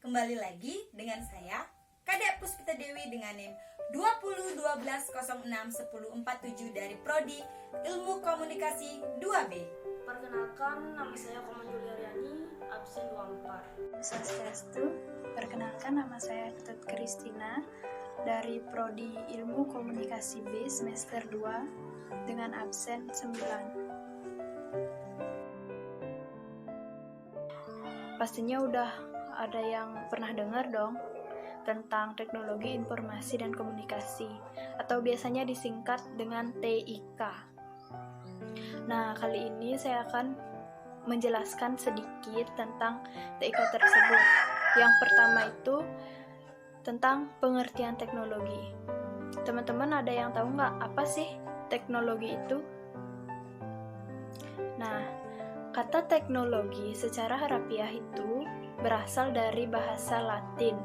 Kembali lagi dengan saya, Kadek Puspita Dewi dengan NIM 2012061047 dari Prodi Ilmu Komunikasi 2B. Perkenalkan, nama saya Koman Juliariani, absen 24. Swastiastu. Perkenalkan, nama saya Ketut Kristina dari Prodi Ilmu Komunikasi B semester 2 dengan absen 9. Pastinya udah ada yang pernah dengar dong tentang teknologi informasi dan komunikasi, atau biasanya disingkat dengan TIK. Nah, kali ini saya akan menjelaskan sedikit tentang TIK tersebut. Yang pertama itu tentang pengertian teknologi. Teman-teman ada yang tahu nggak apa sih teknologi itu? Nah, kata teknologi secara harafiah itu berasal dari bahasa Latin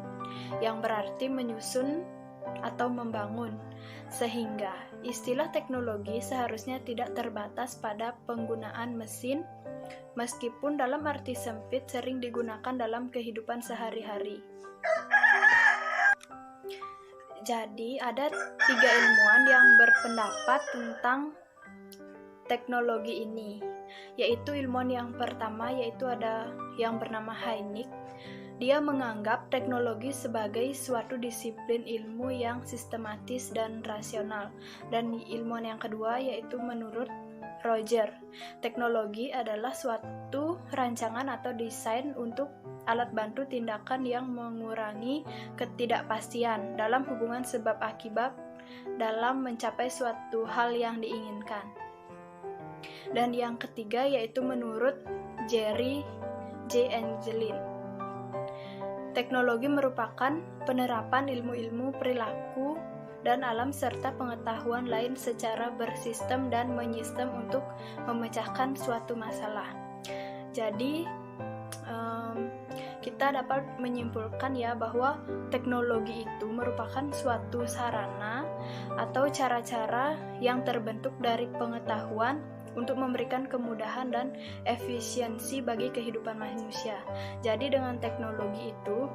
yang berarti menyusun atau membangun, sehingga istilah teknologi seharusnya tidak terbatas pada penggunaan mesin, meskipun dalam arti sempit sering digunakan dalam kehidupan sehari-hari. Jadi ada 3 ilmuwan yang berpendapat tentang teknologi ini, yaitu ilmuwan yang pertama yaitu ada yang bernama Hynek. Dia menganggap teknologi sebagai suatu disiplin ilmu yang sistematis dan rasional. Dan ilmuwan yang kedua yaitu menurut Roger, teknologi adalah suatu rancangan atau desain untuk alat bantu tindakan yang mengurangi ketidakpastian dalam hubungan sebab akibat dalam mencapai suatu hal yang diinginkan. Dan yang ketiga yaitu menurut Jerry J. Angelin, teknologi merupakan penerapan ilmu-ilmu perilaku dan alam serta pengetahuan lain secara bersistem dan menyistem untuk memecahkan suatu masalah. Jadi kita dapat menyimpulkan ya bahwa teknologi itu merupakan suatu sarana atau cara-cara yang terbentuk dari pengetahuan untuk memberikan kemudahan dan efisiensi bagi kehidupan manusia. Jadi dengan teknologi itu,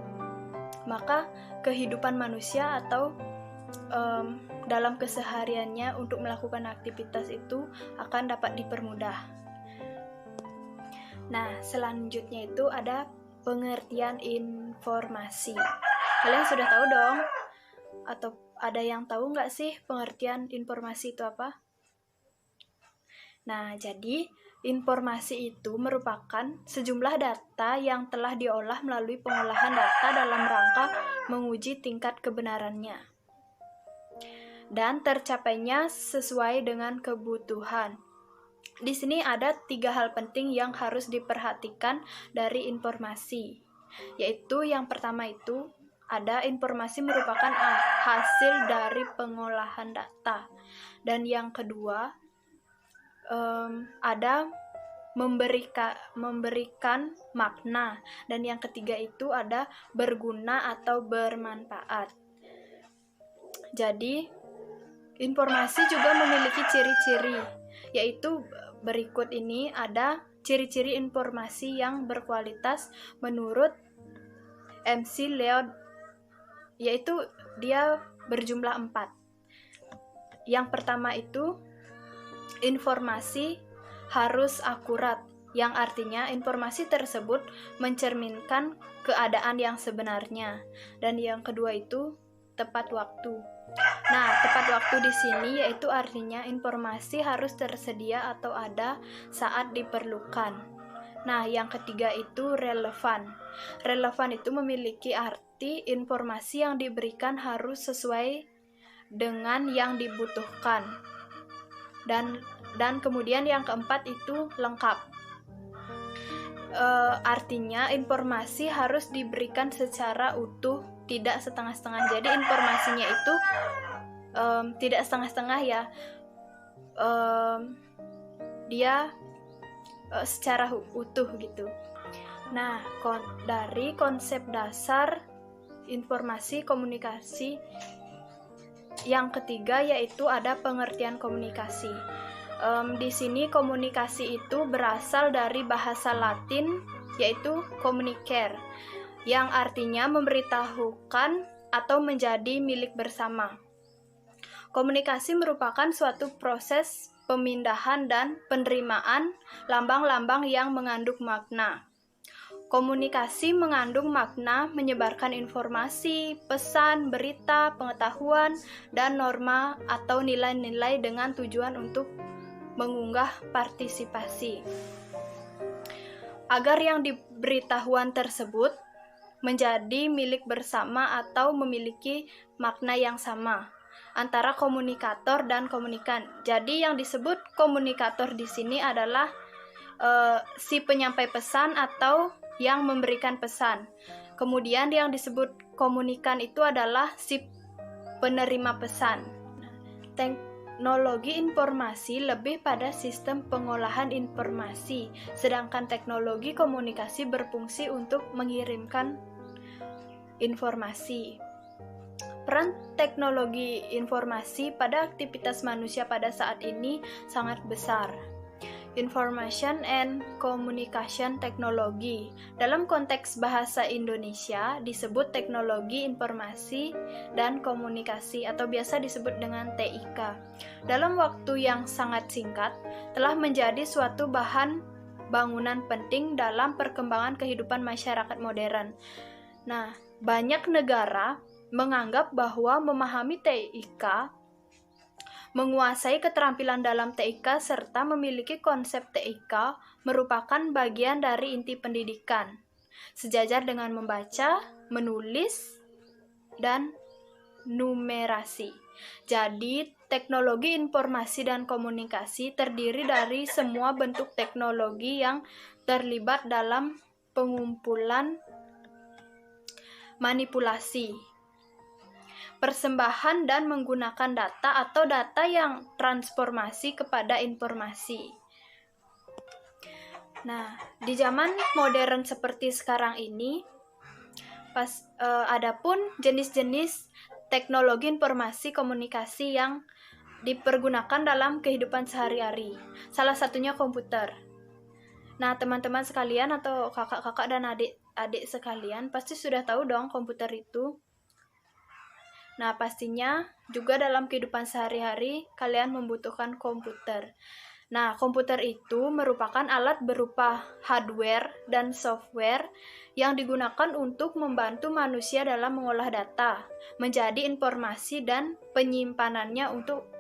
maka kehidupan manusia atau dalam kesehariannya untuk melakukan aktivitas itu akan dapat dipermudah. Nah, selanjutnya itu ada pengertian informasi. Kalian sudah tahu dong? Atau ada yang tahu nggak sih pengertian informasi itu apa? Nah, jadi informasi itu merupakan sejumlah data yang telah diolah melalui pengolahan data dalam rangka menguji tingkat kebenarannya dan tercapainya sesuai dengan kebutuhan. Di sini ada 3 hal penting yang harus diperhatikan dari informasi, yaitu yang pertama itu ada informasi merupakan hasil dari pengolahan data, dan yang kedua ada memberikan makna, dan yang ketiga itu ada berguna atau bermanfaat. Jadi informasi juga memiliki ciri-ciri, yaitu berikut ini ada ciri-ciri informasi yang berkualitas menurut MC Leod, yaitu dia berjumlah 4. Yang pertama itu informasi harus akurat, yang artinya informasi tersebut mencerminkan keadaan yang sebenarnya. Dan yang kedua itu tepat waktu. Nah, tepat waktu di sini yaitu artinya informasi harus tersedia atau ada saat diperlukan. Nah, yang ketiga itu relevan. Relevan itu memiliki arti informasi yang diberikan harus sesuai dengan yang dibutuhkan. Dan kemudian yang keempat itu lengkap. Artinya informasi harus diberikan secara utuh, tidak setengah-setengah. Jadi informasinya itu tidak setengah-setengah ya. Dia secara utuh gitu. Nah, dari konsep dasar informasi komunikasi yang ketiga yaitu ada pengertian komunikasi. Di sini komunikasi itu berasal dari bahasa Latin yaitu communicare, yang artinya memberitahukan atau menjadi milik bersama. Komunikasi merupakan suatu proses pemindahan dan penerimaan lambang-lambang yang mengandung makna. Komunikasi mengandung makna menyebarkan informasi, pesan, berita, pengetahuan, dan norma atau nilai-nilai dengan tujuan untuk mengunggah partisipasi. Agar yang diberitahuan tersebut menjadi milik bersama atau memiliki makna yang sama antara komunikator dan komunikan. Jadi yang disebut komunikator di sini adalah si penyampai pesan atau yang memberikan pesan. Kemudian yang disebut komunikan itu adalah si penerima pesan. Teknologi informasi lebih pada sistem pengolahan informasi, sedangkan teknologi komunikasi berfungsi untuk mengirimkan informasi. Peran teknologi informasi pada aktivitas manusia pada saat ini sangat besar. Information and Communication Technology. Dalam konteks bahasa Indonesia disebut teknologi informasi dan komunikasi atau biasa disebut dengan TIK. Dalam waktu yang sangat singkat telah menjadi suatu bahan bangunan penting dalam perkembangan kehidupan masyarakat modern. Nah, banyak negara menganggap bahwa memahami TIK, menguasai keterampilan dalam TIK serta memiliki konsep TIK merupakan bagian dari inti pendidikan, sejajar dengan membaca, menulis, dan numerasi. Jadi, teknologi informasi dan komunikasi terdiri dari semua bentuk teknologi yang terlibat dalam pengumpulan, manipulasi, persembahan dan menggunakan data atau data yang transformasi kepada informasi. Nah, di zaman modern seperti sekarang ini, adapun jenis-jenis teknologi informasi komunikasi yang dipergunakan dalam kehidupan sehari-hari. Salah satunya komputer. Nah, teman-teman sekalian atau kakak-kakak dan adik-adik sekalian pasti sudah tahu dong komputer itu. Nah, pastinya juga dalam kehidupan sehari-hari kalian membutuhkan komputer. Nah, komputer itu merupakan alat berupa hardware dan software yang digunakan untuk membantu manusia dalam mengolah data, menjadi informasi dan penyimpanannya untuk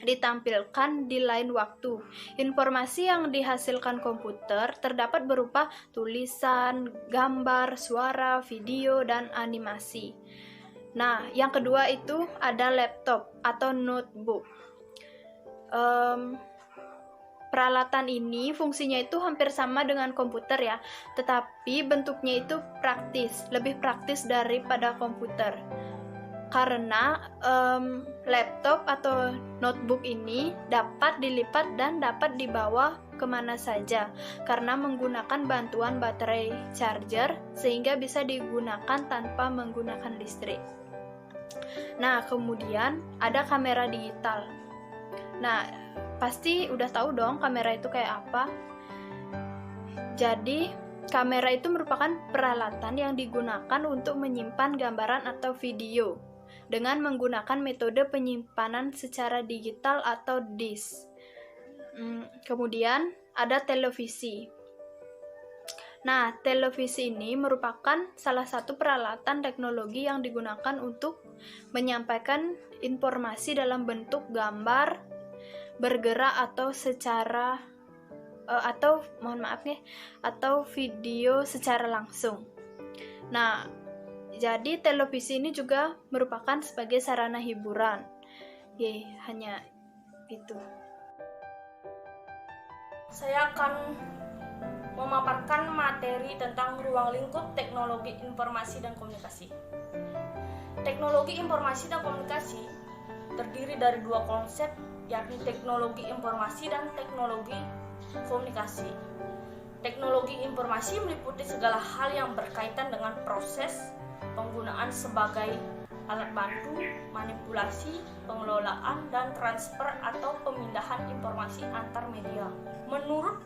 ditampilkan di lain waktu. Informasi yang dihasilkan komputer terdapat berupa tulisan, gambar, suara, video, dan animasi. Nah, yang kedua itu ada laptop atau notebook. Peralatan ini fungsinya itu hampir sama dengan komputer ya, tetapi bentuknya itu lebih praktis daripada komputer. Karena laptop atau notebook ini dapat dilipat dan dapat dibawa kemana saja karena menggunakan bantuan baterai charger sehingga bisa digunakan tanpa menggunakan listrik. Nah, kemudian ada kamera digital. Nah, pasti udah tahu dong kamera itu kayak apa. Jadi, kamera itu merupakan peralatan yang digunakan untuk menyimpan gambaran atau video dengan menggunakan metode penyimpanan secara digital atau disk. Kemudian ada televisi. Nah, televisi ini merupakan salah satu peralatan teknologi yang digunakan untuk menyampaikan informasi dalam bentuk gambar, bergerak atau video secara langsung. Nah, jadi televisi ini juga merupakan sebagai sarana hiburan. Hanya itu. Saya akan memaparkan materi tentang ruang lingkup teknologi informasi dan komunikasi. Teknologi informasi dan komunikasi terdiri dari dua konsep, yakni teknologi informasi dan teknologi komunikasi. Teknologi informasi meliputi segala hal yang berkaitan dengan proses penggunaan sebagai alat bantu, manipulasi, pengelolaan, dan transfer atau pemindahan informasi antar media. Menurut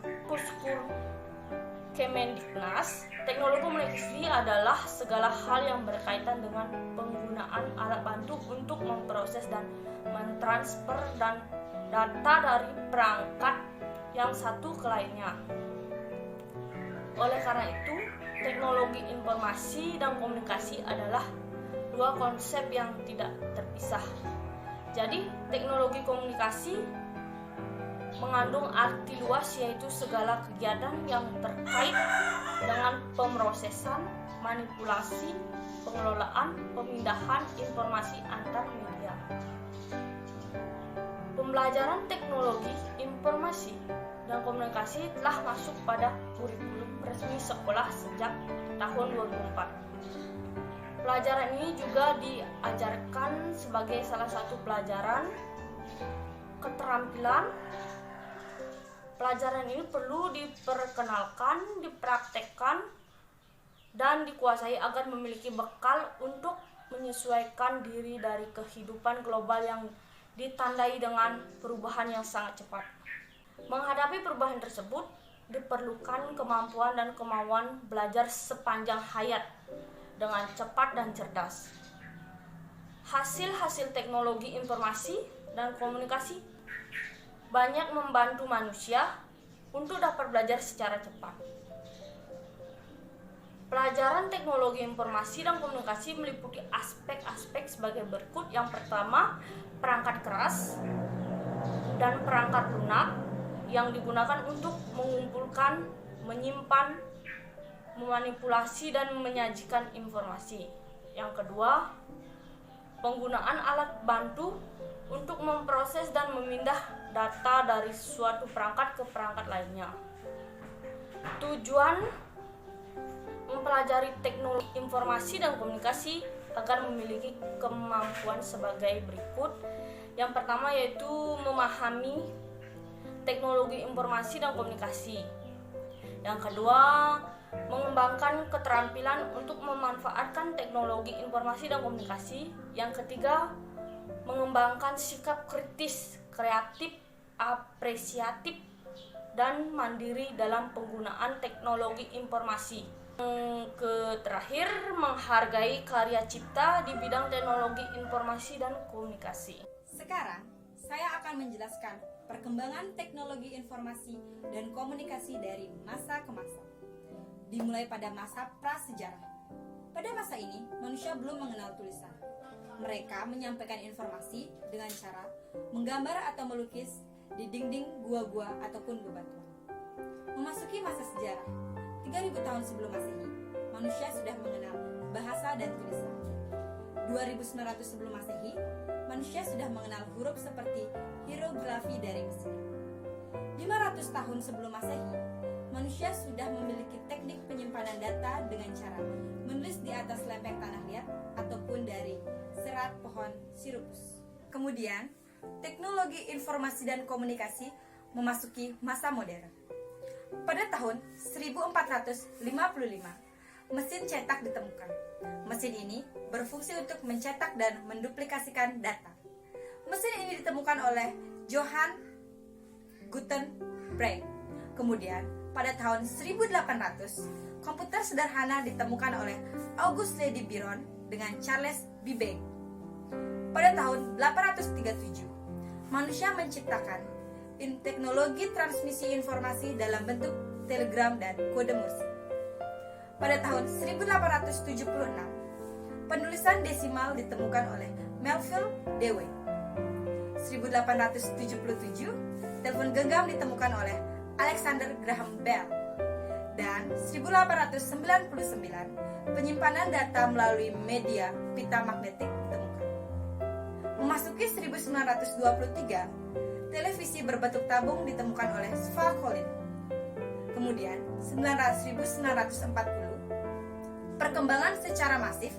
Kemendiknas, teknologi komunikasi adalah segala hal yang berkaitan dengan penggunaan alat bantu untuk memproses dan mentransfer dan data dari perangkat yang satu ke lainnya. Oleh karena itu, teknologi informasi dan komunikasi adalah dua konsep yang tidak terpisah. Jadi, teknologi komunikasi mengandung arti luas, yaitu segala kegiatan yang terkait dengan pemrosesan, manipulasi, pengelolaan, pemindahan informasi antar media. Pembelajaran teknologi informasi dan komunikasi telah masuk pada kurikulum resmi sekolah sejak tahun 2004. Pelajaran ini juga diajarkan sebagai salah satu pelajaran keterampilan. Pelajaran ini perlu diperkenalkan, dipraktekkan, dan dikuasai agar memiliki bekal untuk menyesuaikan diri dari kehidupan global yang ditandai dengan perubahan yang sangat cepat. Menghadapi perubahan tersebut, diperlukan kemampuan dan kemauan belajar sepanjang hayat dengan cepat dan cerdas. Hasil-hasil teknologi informasi dan komunikasi banyak membantu manusia untuk dapat belajar secara cepat. Pelajaran teknologi informasi dan komunikasi meliputi aspek-aspek sebagai berikut. Yang pertama, perangkat keras dan perangkat lunak yang digunakan untuk mengumpulkan, menyimpan, memanipulasi, dan menyajikan informasi. Yang kedua, penggunaan alat bantu untuk memproses dan memindah data dari suatu perangkat ke perangkat lainnya. Tujuan mempelajari teknologi informasi dan komunikasi agar memiliki kemampuan sebagai berikut. Yang pertama yaitu memahami teknologi informasi dan komunikasi. Yang kedua, mengembangkan keterampilan untuk memanfaatkan teknologi informasi dan komunikasi. Yang ketiga, mengembangkan sikap kritis, kreatif, apresiatif, dan mandiri dalam penggunaan teknologi informasi. Yang terakhir, menghargai karya cipta di bidang teknologi informasi dan komunikasi. Sekarang, saya akan menjelaskan perkembangan teknologi informasi dan komunikasi dari masa ke masa. Dimulai pada masa prasejarah. Pada masa ini, manusia belum mengenal tulisan. Mereka menyampaikan informasi dengan cara menggambar atau melukis di dinding gua-gua ataupun bebatuan. Memasuki masa sejarah, 3000 tahun sebelum Masehi, manusia sudah mengenal bahasa dan tulisan. 2900 sebelum Masehi, manusia sudah mengenal huruf seperti hierografi dari Mesir. 500 tahun sebelum Masehi, manusia sudah memiliki teknik penyimpanan data dengan cara menulis di atas lempeng tanah liat ataupun dari serat pohon sirupus. Kemudian, teknologi informasi dan komunikasi memasuki masa modern. Pada tahun 1455, mesin cetak ditemukan. Mesin ini berfungsi untuk mencetak dan menduplikasikan data. Mesin ini ditemukan oleh Johann Gutenberg. Kemudian, pada tahun 1800, komputer sederhana ditemukan oleh August Ledy Biron dengan Charles Babbage. Pada tahun 837, manusia menciptakan teknologi transmisi informasi dalam bentuk telegram dan kode Morse. Pada tahun 1876, penulisan desimal ditemukan oleh Melville Dewey. 1877, telepon genggam ditemukan oleh Alexander Graham Bell. Dan 1899, penyimpanan data melalui media pita magnetik ditemukan. Memasuki 1923, televisi berbentuk tabung ditemukan oleh Swartz. Kemudian, 1940, perkembangan secara masif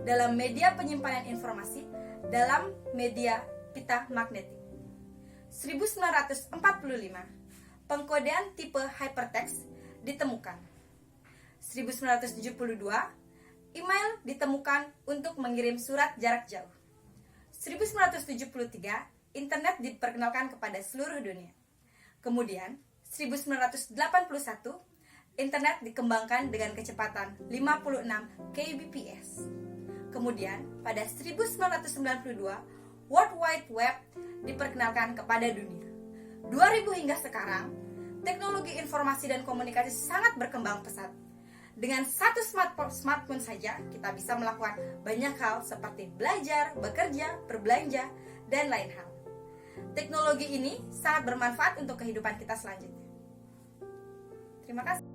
dalam media penyimpanan informasi dalam media pita magnetik. 1945, pengkodean tipe hypertext ditemukan. 1972, email ditemukan untuk mengirim surat jarak jauh. 1973, internet diperkenalkan kepada seluruh dunia. Kemudian, 1981, internet dikembangkan dengan kecepatan 56 kbps. Kemudian, pada 1992, World Wide Web diperkenalkan kepada dunia. 2000 hingga sekarang, teknologi informasi dan komunikasi sangat berkembang pesat. Dengan satu smartphone saja, kita bisa melakukan banyak hal seperti belajar, bekerja, berbelanja, dan lain hal. Teknologi ini sangat bermanfaat untuk kehidupan kita selanjutnya. Terima kasih.